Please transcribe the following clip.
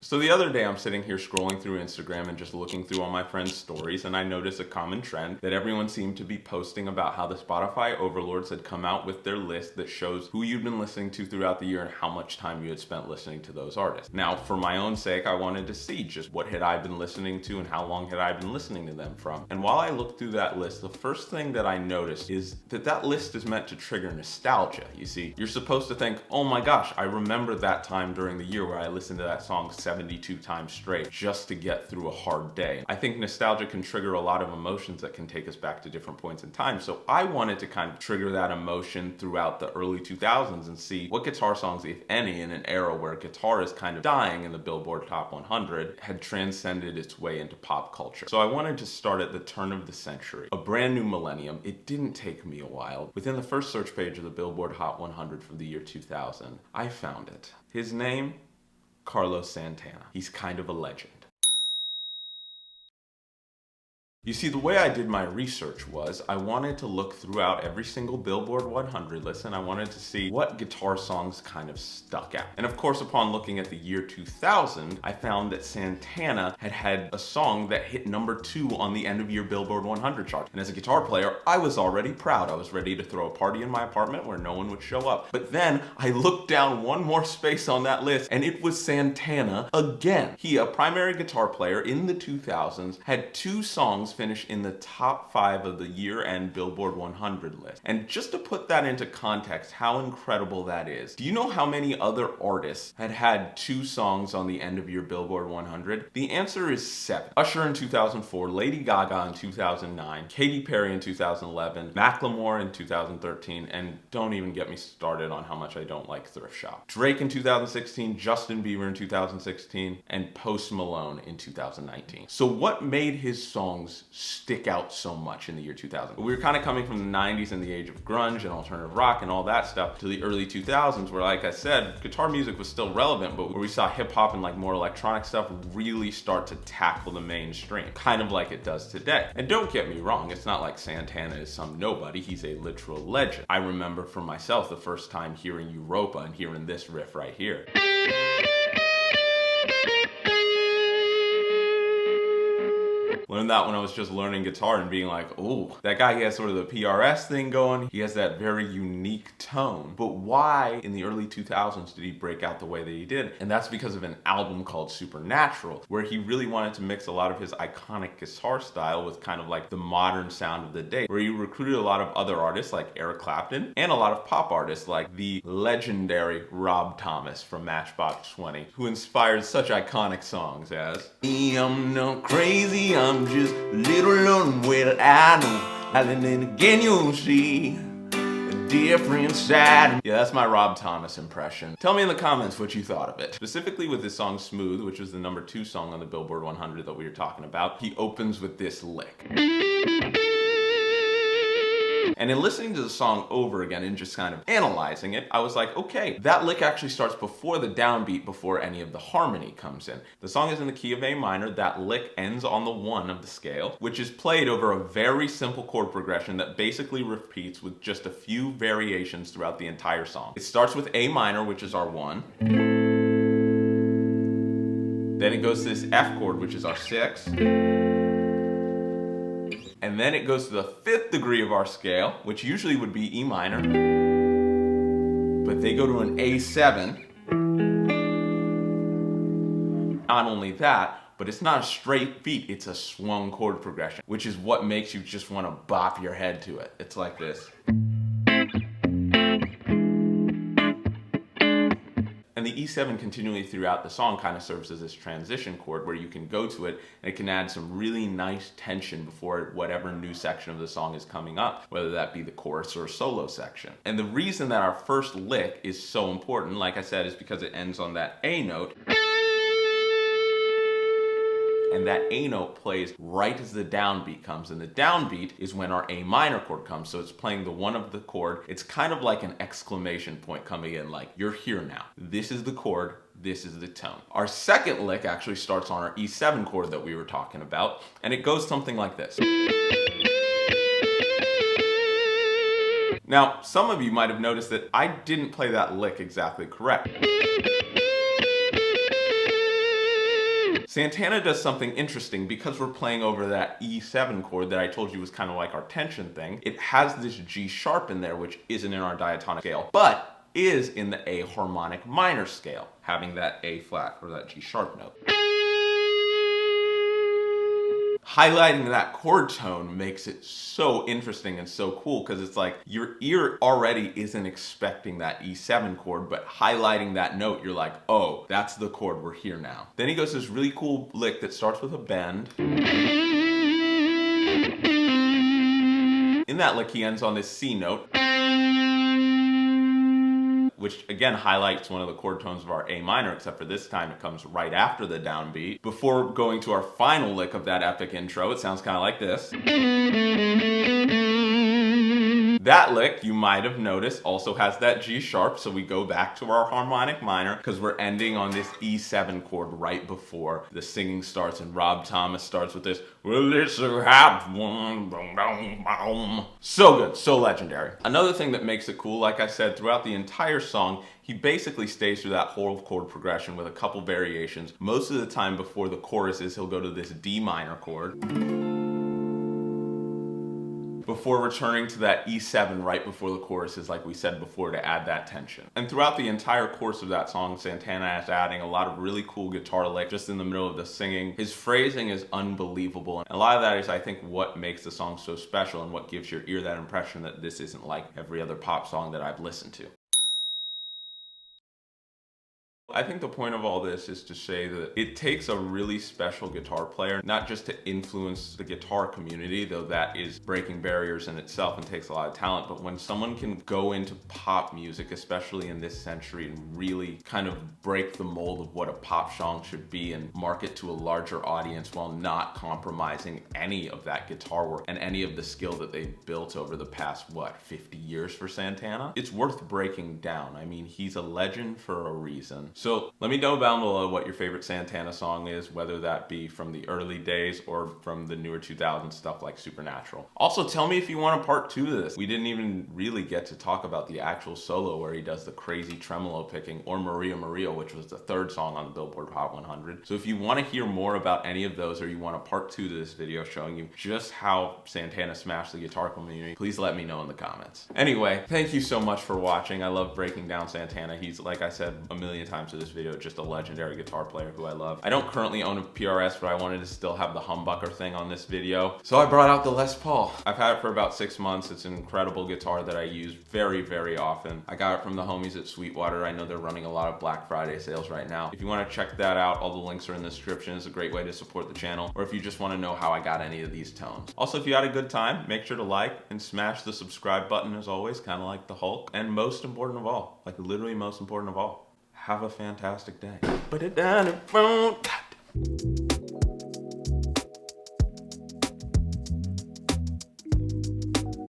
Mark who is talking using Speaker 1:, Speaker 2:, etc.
Speaker 1: So the other day I'm sitting here scrolling through Instagram and just looking through all my friends' stories, and I noticed a common trend that everyone seemed to be posting about how the Spotify overlords had come out with their list that shows who you've been listening to throughout the year and how much time you had spent listening to those artists. Now, for my own sake, I wanted to see just what had I been listening to and how long had I been listening to them from. And while I looked through that list, the first thing that I noticed is that list is meant to trigger nostalgia. You see, you're supposed to think, oh my gosh, I remember that time during the year where I listened to that song 72 times straight just to get through a hard day. I think nostalgia can trigger a lot of emotions that can take us back to different points in time. So I wanted to kind of trigger that emotion throughout the early 2000s and see what guitar songs, if any, in an era where guitar is kind of dying in the Billboard Top 100, had transcended its way into pop culture. So I wanted to start at the turn of the century, a brand new millennium. It didn't take me a while. Within the first search page of the Billboard Hot 100 for the year 2000, I found it. His name? Carlos Santana. He's kind of a legend. You see, the way I did my research was I wanted to look throughout every single Billboard 100 list, and I wanted to see what guitar songs kind of stuck out. And of course, upon looking at the year 2000, I found that Santana had a song that hit #2 on the end of year Billboard 100 chart. And as a guitar player, I was already proud. I was ready to throw a party in my apartment where no one would show up. But then I looked down one more space on that list, and it was Santana again. He, a primary guitar player in the 2000s, had 2 songs finish in the top 5 of the year-end Billboard 100 list. And just to put that into context, how incredible that is. Do you know how many other artists had 2 songs on the end of your Billboard 100? The answer is 7. Usher in 2004, Lady Gaga in 2009, Katy Perry in 2011, Macklemore in 2013, and don't even get me started on how much I don't like Thrift Shop. Drake in 2016, Justin Bieber in 2016, and Post Malone in 2019. So what made his songs stick out so much in the year 2000? We were kind of coming from the 90s and the age of grunge and alternative rock and all that stuff to the early 2000s where, like I said, guitar music was still relevant, but where we saw hip hop and like more electronic stuff really start to tackle the mainstream, kind of like it does today. And don't get me wrong, it's not like Santana is some nobody, he's a literal legend. I remember for myself the first time hearing Europa and hearing this riff right here. Learned that when I was just learning guitar and being like, oh, that guy, he has sort of the PRS thing going. He has that very unique tone. But why in the early 2000s did he break out the way that he did? And that's because of an album called Supernatural, where he really wanted to mix a lot of his iconic guitar style with kind of like the modern sound of the day, where he recruited a lot of other artists like Eric Clapton and a lot of pop artists like the legendary Rob Thomas from Matchbox 20, who inspired such iconic songs as I'm not crazy, I'm just a little alone, well I know, and then again you'll see a different side. Yeah, that's my Rob Thomas impression. Tell me in the comments what you thought of it. Specifically with this song Smooth, which was the #2 song on the Billboard 100 that we were talking about, he opens with this lick. And in listening to the song over again and just kind of analyzing it, I was like, okay, that lick actually starts before the downbeat, before any of the harmony comes in. The song is in the key of A minor, that lick ends on the 1 of the scale, which is played over a very simple chord progression that basically repeats with just a few variations throughout the entire song. It starts with A minor, which is our 1. Then it goes to this F chord, which is our 6. And then it goes to the 5th degree of our scale, which usually would be E minor. But they go to an A7. Not only that, but it's not a straight beat, it's a swung chord progression, which is what makes you just want to bop your head to it. It's like this. And the E7 continually throughout the song kind of serves as this transition chord where you can go to it and it can add some really nice tension before whatever new section of the song is coming up, whether that be the chorus or solo section. And the reason that our first lick is so important, like I said, is because it ends on that A note. And that A note plays right as the downbeat comes. And the downbeat is when our A minor chord comes. So it's playing the 1 of the chord. It's kind of like an exclamation point coming in, like, you're here now. This is the chord. This is the tone. Our second lick actually starts on our E7 chord that we were talking about. And it goes something like this. Now, some of you might have noticed that I didn't play that lick exactly correct. Santana does something interesting because we're playing over that E7 chord that I told you was kind of like our tension thing. It has this G sharp in there, which isn't in our diatonic scale, but is in the A harmonic minor scale, having that A flat or that G sharp note. Highlighting that chord tone makes it so interesting and so cool because it's like your ear already isn't expecting that E7 chord, but highlighting that note, you're like, oh, that's the chord, we're here now. Then he goes this really cool lick that starts with a bend. In that lick, he ends on this C note, which again highlights one of the chord tones of our A minor, except for this time it comes right after the downbeat. Before going to our final lick of that epic intro, it sounds kind of like this. That lick, you might have noticed, also has that G sharp, so we go back to our harmonic minor because we're ending on this E7 chord right before the singing starts, and Rob Thomas starts with this, well, it's a hot one, boom, boom, boom. So good, so legendary. Another thing that makes it cool, like I said, throughout the entire song, he basically stays through that whole chord progression with a couple variations. Most of the time before the choruses, he'll go to this D minor chord, before returning to that E7 right before the choruses, like we said before, to add that tension. And throughout the entire course of that song, Santana is adding a lot of really cool guitar licks just in the middle of the singing. His phrasing is unbelievable, and a lot of that is, I think, what makes the song so special and what gives your ear that impression that this isn't like every other pop song that I've listened to. I think the point of all this is to say that it takes a really special guitar player, not just to influence the guitar community, though that is breaking barriers in itself and takes a lot of talent, but when someone can go into pop music, especially in this century, and really kind of break the mold of what a pop song should be and market to a larger audience while not compromising any of that guitar work and any of the skill that they've built over the past, 50 years for Santana, it's worth breaking down. I mean, he's a legend for a reason. So let me know down below what your favorite Santana song is, whether that be from the early days or from the newer 2000s stuff like Supernatural. Also, tell me if you want a part 2 to this. We didn't even really get to talk about the actual solo where he does the crazy tremolo picking, or Maria Maria, which was the 3rd song on the Billboard Hot 100. So if you want to hear more about any of those, or you want a part 2 to this video showing you just how Santana smashed the guitar community, please let me know in the comments. Anyway, thank you so much for watching. I love breaking down Santana. He's, like I said a million times in this video, just a legendary guitar player who I love. I don't currently own a PRS, but I wanted to still have the humbucker thing on this video, so I brought out the Les Paul. I've had it for about 6 months. It's an incredible guitar that I use very, very often. I got it from the homies at Sweetwater. I know they're running a lot of Black Friday sales right now. If you want to check that out, all the links are in the description. It's a great way to support the channel, or if you just want to know how I got any of these tones. Also, if you had a good time, make sure to like and smash the subscribe button as always, kind of like the Hulk. And most important of all, like literally most important of all, have a fantastic day. Put it down and phone.